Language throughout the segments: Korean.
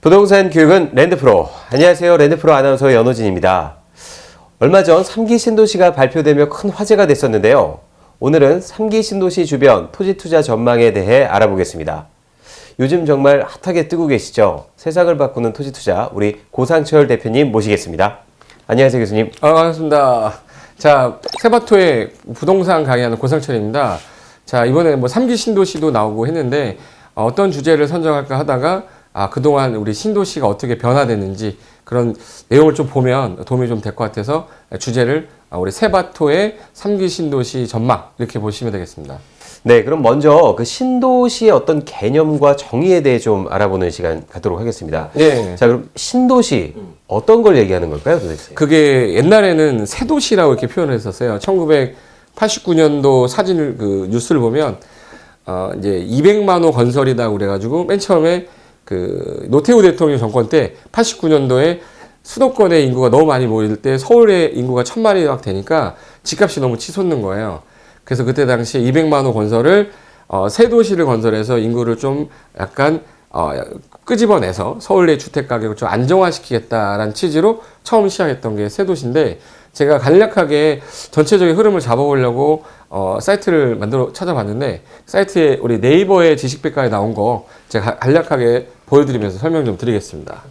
부동산 교육은 랜드프로. 안녕하세요. 랜드프로 아나운서 연호진입니다. 얼마 전 3기 신도시가 발표되며 큰 화제가 됐었는데요. 오늘은 3기 신도시 주변 토지 투자 전망에 대해 알아보겠습니다. 요즘 정말 핫하게 뜨고 계시죠? 세상을 바꾸는 토지 투자, 우리 고상철 대표님 모시겠습니다. 안녕하세요, 교수님. 반갑습니다. 자, 세바토의 부동산 강의하는 고상철입니다. 자, 이번에 3기 신도시도 나오고 했는데, 어떤 주제를 선정할까 하다가, 그동안 우리 신도시가 어떻게 변화됐는지 그런 내용을 좀 보면 도움이 좀 될 것 같아서 주제를 우리 세바토의 3기 신도시 전망 이렇게 보시면 되겠습니다. 네, 그럼 먼저 그 신도시의 어떤 개념과 정의에 대해 좀 알아보는 시간 갖도록 하겠습니다. 네. 자, 그럼 신도시 어떤 걸 얘기하는 걸까요, 도대체? 그게 옛날에는 세도시라고 이렇게 표현을 했었어요. 1989년도 사진을 뉴스를 보면 이제 200만 호 건설이다 그래가지고 맨 처음에 노태우 대통령 정권 때 89년도에 수도권의 인구가 너무 많이 모일 때 서울의 인구가 1000만이 막 되니까 집값이 너무 치솟는 거예요. 그래서 그때 당시에 200만 호 건설을 새 도시를 건설해서 인구를 좀 약간 끄집어내서 서울 내 주택 가격을 좀 안정화시키겠다라는 취지로 처음 시작했던 게 새 도시인데, 제가 간략하게 전체적인 흐름을 잡아보려고 사이트를 찾아봤는데, 사이트에 우리 네이버의 지식백과에 나온 거 제가 간략하게 보여드리면서 설명 좀 드리겠습니다.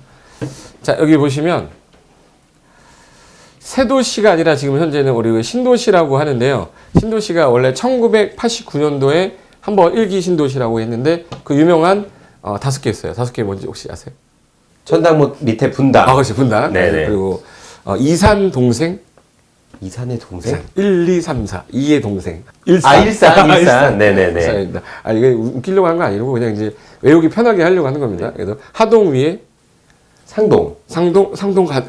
자, 여기 보시면 세도시가 아니라 지금 현재는 우리 신도시라고 하는데요. 신도시가 원래 1989년도에 한번 1기 신도시라고 했는데, 그 유명한 5개 있어요. 5개 뭔지 혹시 아세요? 천당못 밑에 분당. 그렇지, 분당. 네네. 그리고 이산 동생. 이산의 동생? 1, 2, 3, 4. 2의 동생. 일산. 일산. 네네네. 일산입니다. 이게 웃기려고 하는 거 아니고 그냥 이제 외우기 편하게 하려고 하는 겁니다. 그래서 하동 위에 상동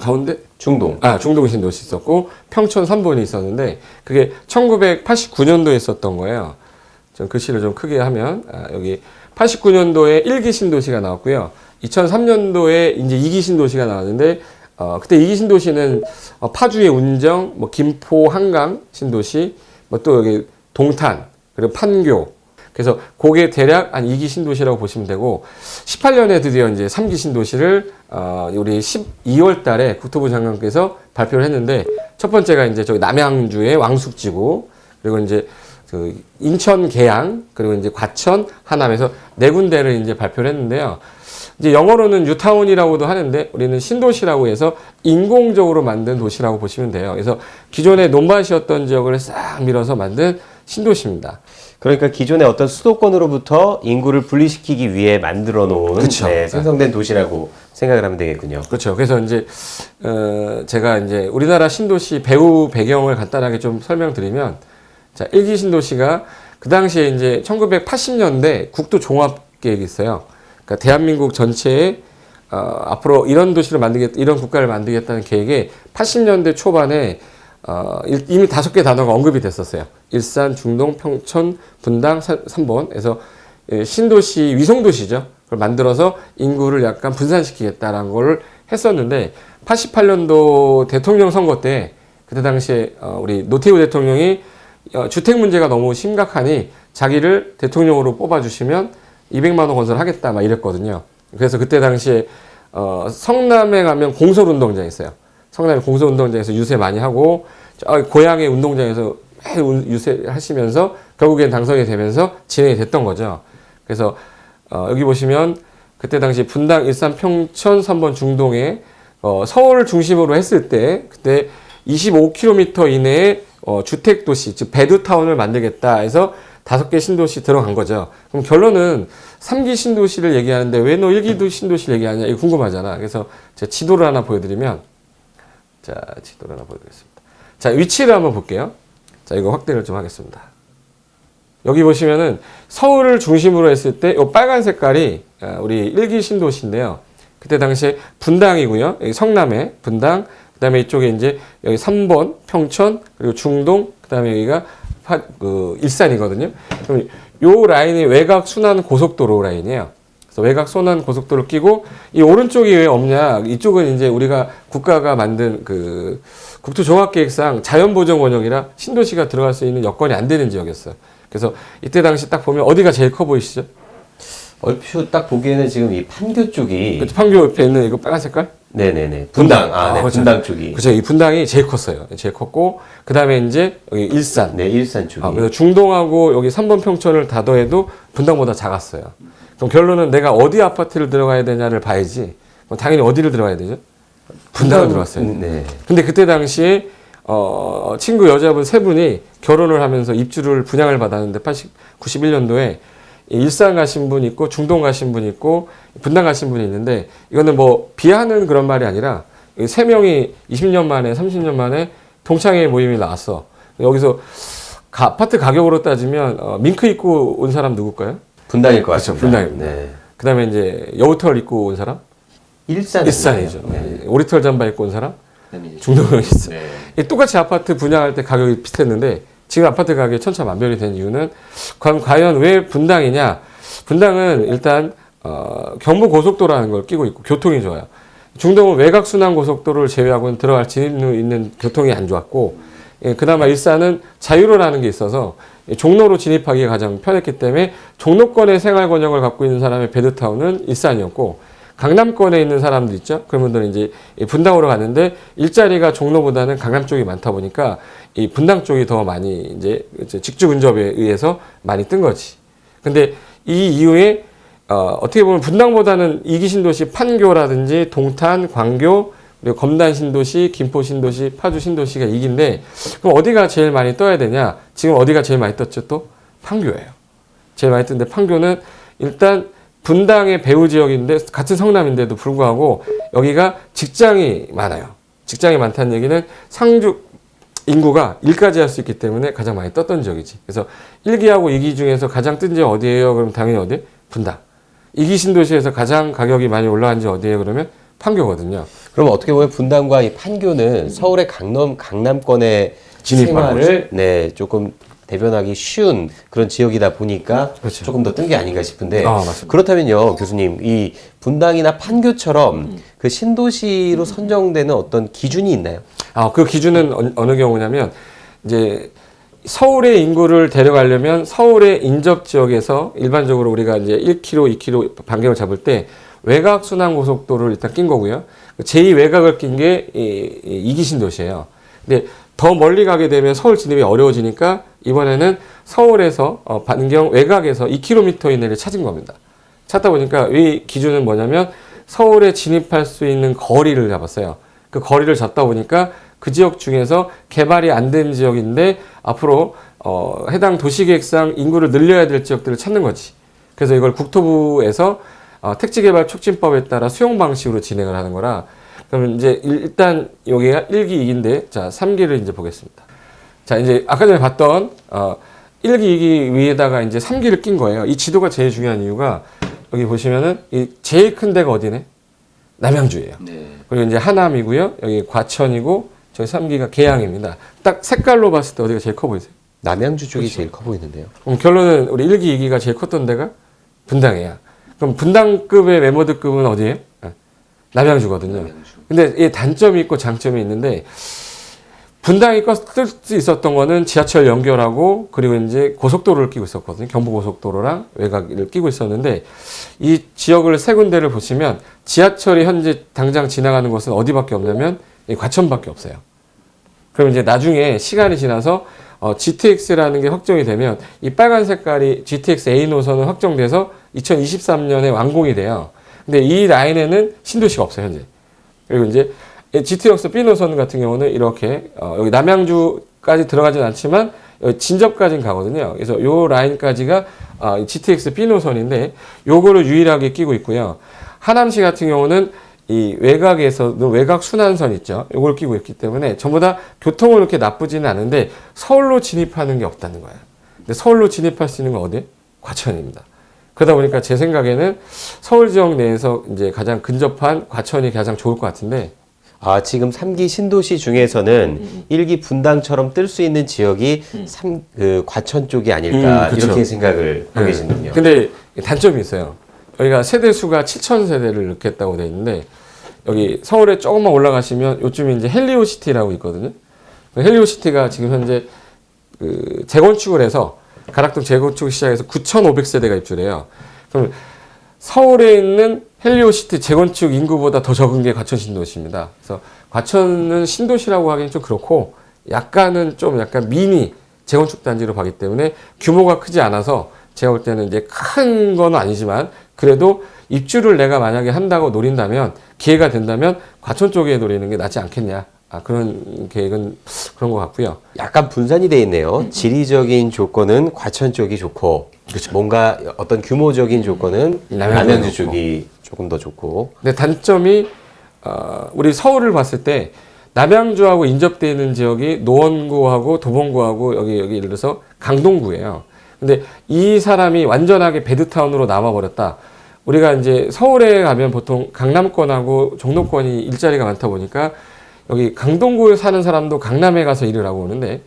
가운데 중동. 중동 신도시 있었고, 평촌 3번이 있었는데, 그게 1989년도에 있었던 거예요. 좀 글씨를 좀 크게 하면, 여기 89년도에 1기 신도시가 나왔고요. 2003년도에 이제 2기 신도시가 나왔는데, 그때 2기 신도시는 파주의 운정, 김포 한강 신도시, 또 여기 동탄, 그리고 판교. 그래서 그게 대략 한 2기 신도시라고 보시면 되고, 18년에 드디어 이제 3기 신도시를 우리 12월 달에 국토부 장관께서 발표를 했는데, 첫 번째가 이제 저기 남양주의 왕숙지구, 그리고 이제 인천 계양, 그리고 이제 과천, 하남에서 4군데를 이제 발표를 했는데요. 이제 영어로는 뉴타운이라고도 하는데, 우리는 신도시라고 해서 인공적으로 만든 도시라고 보시면 돼요. 그래서 기존의 논밭이었던 지역을 싹 밀어서 만든 신도시입니다. 그러니까 기존의 어떤 수도권으로부터 인구를 분리시키기 위해 만들어 놓은 생성된 도시라고 생각을 하면 되겠군요. 그렇죠. 그래서 이제 제가 이제 우리나라 신도시 배후 배경을 간단하게 좀 설명드리면, 자, 1기 신도시가 그 당시에 이제 1980년대 국도 종합 계획이 있어요. 그러니까 대한민국 전체에 앞으로 이런 도시를 이런 국가를 만들겠다는 계획에 80년대 초반에 이미 5개 단어가 언급이 됐었어요. 일산, 중동, 평촌, 분당, 3번에서 신도시, 위성도시죠. 그걸 만들어서 인구를 약간 분산시키겠다라는 걸 했었는데, 88년도 대통령 선거 때 그때 당시에 우리 노태우 대통령이 주택 문제가 너무 심각하니 자기를 대통령으로 뽑아주시면 200만 호 건설하겠다 막 이랬거든요. 그래서 그때 당시에 성남에 가면 공설운동장이 있어요. 성남의 공설운동장에서 유세 많이 하고, 고향의 운동장에서 유세하시면서 결국엔 당선이 되면서 진행이 됐던 거죠. 그래서 여기 보시면 그때 당시 분당, 일산, 평촌, 3번 중동에 서울을 중심으로 했을 때 그때 25km 이내에 주택도시, 즉 베드타운을 만들겠다 해서 5개 신도시 들어간 거죠. 그럼 결론은 3기 신도시를 얘기하는데 왜 너 1기 신도시를 얘기하냐, 이거 궁금하잖아. 그래서 제가 지도를 하나 보여드리면, 자, 위치를 한번 볼게요. 자, 이거 확대를 좀 하겠습니다. 여기 보시면은 서울을 중심으로 했을 때 이 빨간 색깔이 우리 1기 신도시인데요. 그때 당시에 분당이고요. 여기 성남에 분당, 그 다음에 이쪽에 이제 여기 3번 평촌, 그리고 중동, 그 다음에 여기가 일산이거든요. 그럼 요 라인이 외곽 순환 고속도로 라인이에요. 그래서 외곽 순환 고속도로 끼고 이 오른쪽이 왜 없냐? 이쪽은 이제 우리가 국가가 만든 그 국토종합계획상 자연보전 원형이라 신도시가 들어갈 수 있는 여건이 안 되는 지역이었어요. 그래서 이때 당시 딱 보면 어디가 제일 커 보이시죠? 얼핏 딱 보기에는 지금 이 판교 쪽이 그 판교 옆에 있는 이거 빨간 색깔? 네네네 분당 네, 그렇죠. 분당 쪽이 그렇죠. 이 분당이 제일 컸어요. 제일 컸고 그 다음에 이제 여기 일산. 네 일산 쪽이 그래서 중동하고 여기 3번 평촌을 다 더해도 분당보다 작았어요. 그럼 결론은 내가 어디 아파트를 들어가야 되냐를 봐야지. 그럼 당연히 어디를 들어가야 되죠? 분당을 들어갔어요. 네. 근데 그때 당시에 친구 여자분 세 분이 결혼을 하면서 입주를 분양을 받았는데 91년도에 일산 가신 분 있고 중동 가신 분 있고 분당 가신 분이 있는데 이거는 뭐 비하는 그런 말이 아니라 세 명이 20년 만에 30년 만에 동창회 모임이 나왔어. 여기서 아파트 가격으로 따지면 밍크 입고 온 사람 누굴까요? 분당일 것 같습니다. 분당입니다. 네. 그다음에 이제 여우털 입고 온 사람? 일산이죠. 네. 오리털 잠바 입고 온 사람? 중동이 있어. 네. 똑같이 아파트 분양할 때 가격이 비슷했는데 지금 아파트 가격이 천차만별이 된 이유는 그럼 과연 왜 분당이냐? 분당은 일단 경부 고속도로라는 걸 끼고 있고 교통이 좋아요. 중동은 외곽 순환 고속도로를 제외하고는 들어갈 진입로 있는 교통이 안 좋았고 그나마 일산은 자유로라는 게 있어서 종로로 진입하기가 가장 편했기 때문에 종로권의 생활 권역을 갖고 있는 사람의 베드타운은 일산이었고 강남권에 있는 사람들 있죠. 그런 분들은 이제 분당으로 갔는데 일자리가 종로보다는 강남 쪽이 많다 보니까 이 분당 쪽이 더 많이 이제 직주 근접에 의해서 많이 뜬 거지. 근데 이 이후에 어떻게 보면 분당보다는 이기 신도시 판교라든지 동탄, 광교, 그리고 검단 신도시, 김포 신도시, 파주 신도시가 이기인데 그럼 어디가 제일 많이 떠야 되냐? 지금 어디가 제일 많이 떴죠? 또 판교예요. 제일 많이 떴는데 판교는 일단 분당의 배후 지역인데 같은 성남인데도 불구하고 여기가 직장이 많아요. 직장이 많다는 얘기는 상주 인구가 일까지 할 수 있기 때문에 가장 많이 떴던 지역이지. 그래서 1기하고 2기 중에서 가장 뜬 지역 어디예요? 그럼 당연히 어디? 분당. 2기 신도시에서 가장 가격이 많이 올라간 지 어디예요? 그러면 판교거든요. 그럼 어떻게 보면 분당과 이 판교는 서울의 강남권의 진입하는 생활을 네 조금 대변하기 쉬운 그런 지역이다 보니까 그렇죠. 조금 더 뜬 게 아닌가 싶은데 맞습니다. 그렇다면요 교수님 이 분당이나 판교처럼 그 신도시로 선정되는 어떤 기준이 있나요? 그 기준은 어느 경우냐면 이제 서울의 인구를 데려가려면 서울의 인접 지역에서 일반적으로 우리가 이제 1km, 2km 반경을 잡을 때 외곽 순환 고속도로를 일단 낀 거고요. 제2 외곽을 낀 게 이기 신도시예요. 근데 더 멀리 가게 되면 서울 진입이 어려워지니까 이번에는 서울에서 반경 외곽에서 2km 이내를 찾은 겁니다. 찾다 보니까 이 기준은 뭐냐면 서울에 진입할 수 있는 거리를 잡았어요. 그 거리를 잡다 보니까 그 지역 중에서 개발이 안 된 지역인데 앞으로 해당 도시계획상 인구를 늘려야 될 지역들을 찾는 거지. 그래서 이걸 국토부에서 택지개발 촉진법에 따라 수용 방식으로 진행을 하는 거라. 그러면 이제 일단 여기가 1기, 2기인데 자 3기를 이제 보겠습니다. 자 이제 아까 전에 봤던 1기, 2기 위에다가 이제 3기를 낀 거예요. 이 지도가 제일 중요한 이유가 여기 보시면은 이 제일 큰 데가 어디네? 남양주예요. 네. 그리고 이제 하남이고요. 여기 과천이고 저기 3기가 계양입니다. 딱 색깔로 봤을 때 어디가 제일 커 보이세요? 남양주 쪽이 그렇죠. 제일 커 보이는데요. 그럼 결론은 우리 1기, 2기가 제일 컸던 데가 분당이야. 그럼 분당급의 메모드급은 어디예요? 남양주거든요. 근데 이 단점이 있고 장점이 있는데 분당이 뜰 수 있었던 거는 지하철 연결하고 그리고 이제 고속도로를 끼고 있었거든요. 경부고속도로랑 외곽을 끼고 있었는데 이 지역을 세 군데를 보시면 지하철이 현재 당장 지나가는 곳은 어디밖에 없냐면 과천밖에 없어요. 그럼 이제 나중에 시간이 지나서 GTX라는 게 확정이 되면 이 빨간 색깔이 GTX A 노선은 확정돼서 2023년에 완공이 돼요. 근데 이 라인에는 신도시가 없어요, 현재. 그리고 이제 GTX B 노선 같은 경우는 이렇게 여기 남양주까지 들어가진 않지만 진접까지는 가거든요. 그래서 요 라인까지가 GTX B 노선인데 요거를 유일하게 끼고 있고요. 하남시 같은 경우는 이 외곽에서도 외곽 순환선 있죠. 요걸 끼고 있기 때문에 전부 다 교통은 그렇게 나쁘지는 않은데 서울로 진입하는 게 없다는 거예요. 근데 서울로 진입할 수 있는 건 어디? 과천입니다. 그러다 보니까 제 생각에는 서울 지역 내에서 이제 가장 근접한 과천이 가장 좋을 것 같은데 지금 3기 신도시 중에서는 1기 분당처럼 뜰 수 있는 지역이 과천 쪽이 아닐까 그쵸. 이렇게 생각을 하고 계시는군요. 근데 단점이 있어요. 여기가 세대 수가 7,000세대를 넣겠다고 돼 있는데 여기 서울에 조금만 올라가시면 요즘에 이제 헬리오시티라고 있거든요. 헬리오시티가 지금 현재 재건축을 해서 가락동 재건축 시작해서 9,500세대가 입주해요. 그럼 서울에 있는 헬리오시티 재건축 인구보다 더 적은 게 과천 신도시입니다. 그래서 과천은 신도시라고 하기는 좀 그렇고 약간 미니 재건축 단지로 가기 때문에 규모가 크지 않아서 제가 볼 때는 이제 큰 건 아니지만 그래도 입주를 내가 만약에 한다고 노린다면 기회가 된다면 과천 쪽에 노리는 게 낫지 않겠냐. 그런 계획은 그런 것 같고요. 약간 분산이 돼 있네요. 지리적인 조건은 과천 쪽이 좋고 뭔가 어떤 규모적인 조건은 남양주 쪽이 조금 더 좋고. 근데 단점이 우리 서울을 봤을 때 남양주하고 인접되어 있는 지역이 노원구하고 도봉구하고 여기 예를 들어서 강동구예요. 근데 이 사람이 완전하게 베드타운으로 남아버렸다. 우리가 이제 서울에 가면 보통 강남권하고 종로권이 일자리가 많다 보니까 여기 강동구에 사는 사람도 강남에 가서 일을 하고 오는데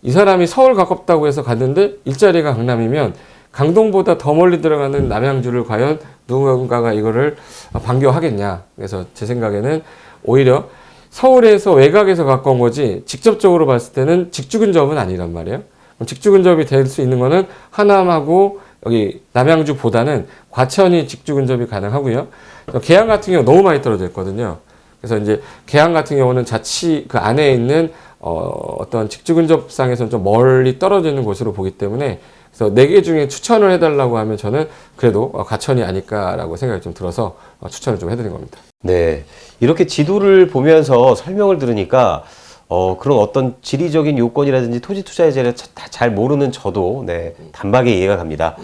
이 사람이 서울 가깝다고 해서 갔는데 일자리가 강남이면 강동보다 더 멀리 들어가는 남양주를 과연 누군가가 이거를 반겨하겠냐. 그래서 제 생각에는 오히려 서울에서 외곽에서 가까운 거지 직접적으로 봤을 때는 직주 근접은 아니란 말이에요. 직주 근접이 될 수 있는 거는 하남하고 여기 남양주보다는 과천이 직주 근접이 가능하고요. 계양 같은 경우 너무 많이 떨어져 있거든요. 그래서 이제 계양 같은 경우는 자치 그 안에 있는 어떤 직주 근접상에서는 좀 멀리 떨어져 있는 곳으로 보기 때문에 그래서 4개 중에 추천을 해달라고 하면 저는 그래도 과천이 아닐까라고 생각이 좀 들어서 추천을 좀 해드린 겁니다. 네, 이렇게 지도를 보면서 설명을 들으니까 그런 어떤 지리적인 요건이라든지 토지 투자의 재를 잘 모르는 저도 단박에 이해가 갑니다.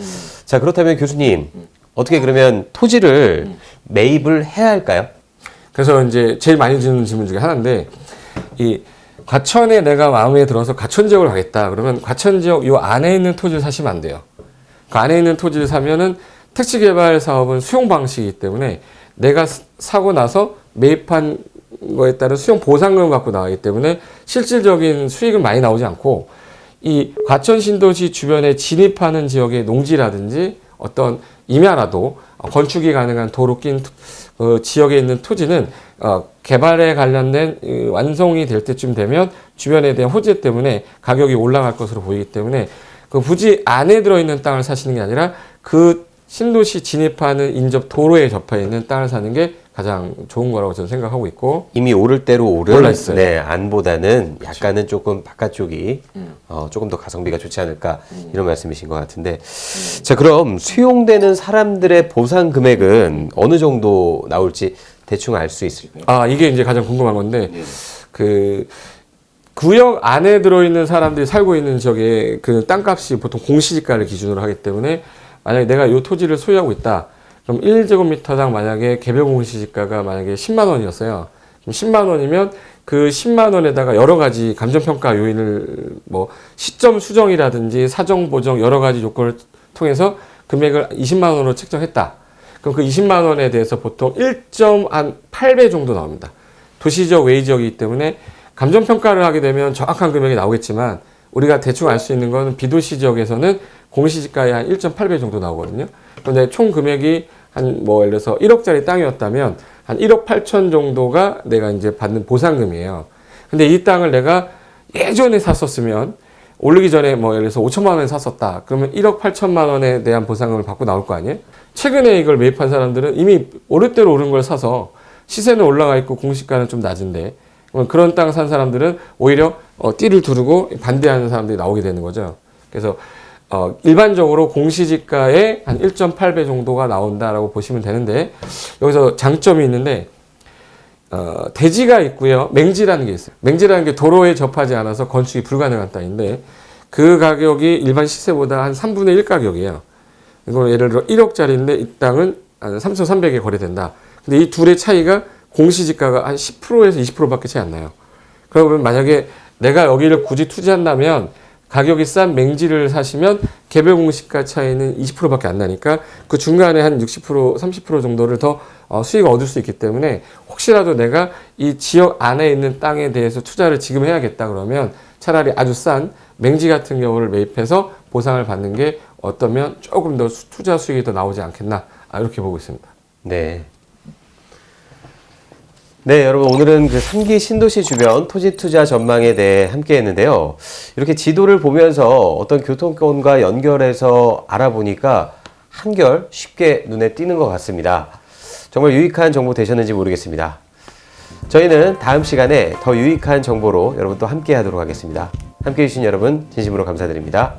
자, 그렇다면 교수님 어떻게 그러면 토지를 매입을 해야 할까요? 그래서 이제 제일 많이 드는 질문 중에 하나인데 이 과천에 내가 마음에 들어서 과천 지역을 가겠다. 그러면 과천 지역 요 안에 있는 토지를 사시면 안 돼요. 그 안에 있는 토지를 사면은 택지 개발 사업은 수용 방식이기 때문에 내가 사고 나서 매입한 거에 따른 수용 보상금을 갖고 나가기 때문에 실질적인 수익은 많이 나오지 않고 이 과천 신도시 주변에 진입하는 지역의 농지라든지 어떤 임야라도 건축이 가능한 도로 낀 지역에 있는 토지는 개발에 관련된 완성이 될 때쯤 되면 주변에 대한 호재 때문에 가격이 올라갈 것으로 보이기 때문에 그 부지 안에 들어있는 땅을 사시는 게 아니라 그 신도시 진입하는 인접 도로에 접해 있는 땅을 사는 게 가장 좋은 거라고 저는 생각하고 있고 이미 오를 대로 오른 올라 있어요. 안보다는 약간은 조금 바깥쪽이 조금 더 가성비가 좋지 않을까 이런 말씀이신 것 같은데 자, 그럼 수용되는 사람들의 보상 금액은 어느 정도 나올지 대충 알 수 있을까요? 이게 이제 가장 궁금한 건데 그 구역 안에 들어있는 사람들이 살고 있는 지역에 그 땅값이 보통 공시지가를 기준으로 하기 때문에 만약에 내가 이 토지를 소유하고 있다. 그럼 1제곱미터당 만약에 개별 공시지가가 만약에 10만 원이었어요. 그럼 10만 원이면 그 10만 원에다가 여러 가지 감정평가 요인을 뭐 시점 수정이라든지 사정 보정 여러 가지 요건을 통해서 금액을 20만 원으로 책정했다. 그럼 그 20만 원에 대해서 보통 1.8배 정도 나옵니다. 도시지역 외의 지역이기 때문에 감정평가를 하게 되면 정확한 금액이 나오겠지만 우리가 대충 알 수 있는 건 비도시 지역에서는 공시지가의 한 1.8배 정도 나오거든요. 그런데 총 금액이 한 뭐 예를 들어서 1억짜리 땅이었다면 한 1억 8천 정도가 내가 이제 받는 보상금이에요. 근데 이 땅을 내가 예전에 샀었으면 오르기 전에 뭐 예를 들어서 5천만 원에 샀었다. 그러면 1억 8천만 원에 대한 보상금을 받고 나올 거 아니에요? 최근에 이걸 매입한 사람들은 이미 오를 대로 오른 걸 사서 시세는 올라가 있고 공시가는 좀 낮은데 그런 땅 산 사람들은 오히려 띠를 두르고 반대하는 사람들이 나오게 되는 거죠. 그래서 일반적으로 공시지가의 한 1.8배 정도가 나온다라고 보시면 되는데 여기서 장점이 있는데 대지가 있고요. 맹지라는 게 있어요. 맹지라는 게 도로에 접하지 않아서 건축이 불가능한 땅인데 그 가격이 일반 시세보다 한 3분의 1 가격이에요. 이거 예를 들어 1억짜리인데 이 땅은 한 3,300에 거래된다. 근데 이 둘의 차이가 공시지가가 한 10%에서 20%밖에 차이 안 나요. 그러면 만약에 내가 여기를 굳이 투자한다면 가격이 싼 맹지를 사시면 개별 공시가 차이는 20%밖에 안 나니까 그 중간에 한 60%, 30% 정도를 더 수익을 얻을 수 있기 때문에 혹시라도 내가 이 지역 안에 있는 땅에 대해서 투자를 지금 해야겠다 그러면 차라리 아주 싼 맹지 같은 경우를 매입해서 보상을 받는 게 어떠면 조금 더 투자 수익이 더 나오지 않겠나 이렇게 보고 있습니다. 네. 네, 여러분 오늘은 그 3기 신도시 주변 토지 투자 전망에 대해 함께 했는데요. 이렇게 지도를 보면서 어떤 교통권과 연결해서 알아보니까 한결 쉽게 눈에 띄는 것 같습니다. 정말 유익한 정보 되셨는지 모르겠습니다. 저희는 다음 시간에 더 유익한 정보로 여러분 또 함께 하도록 하겠습니다. 함께 해주신 여러분 진심으로 감사드립니다.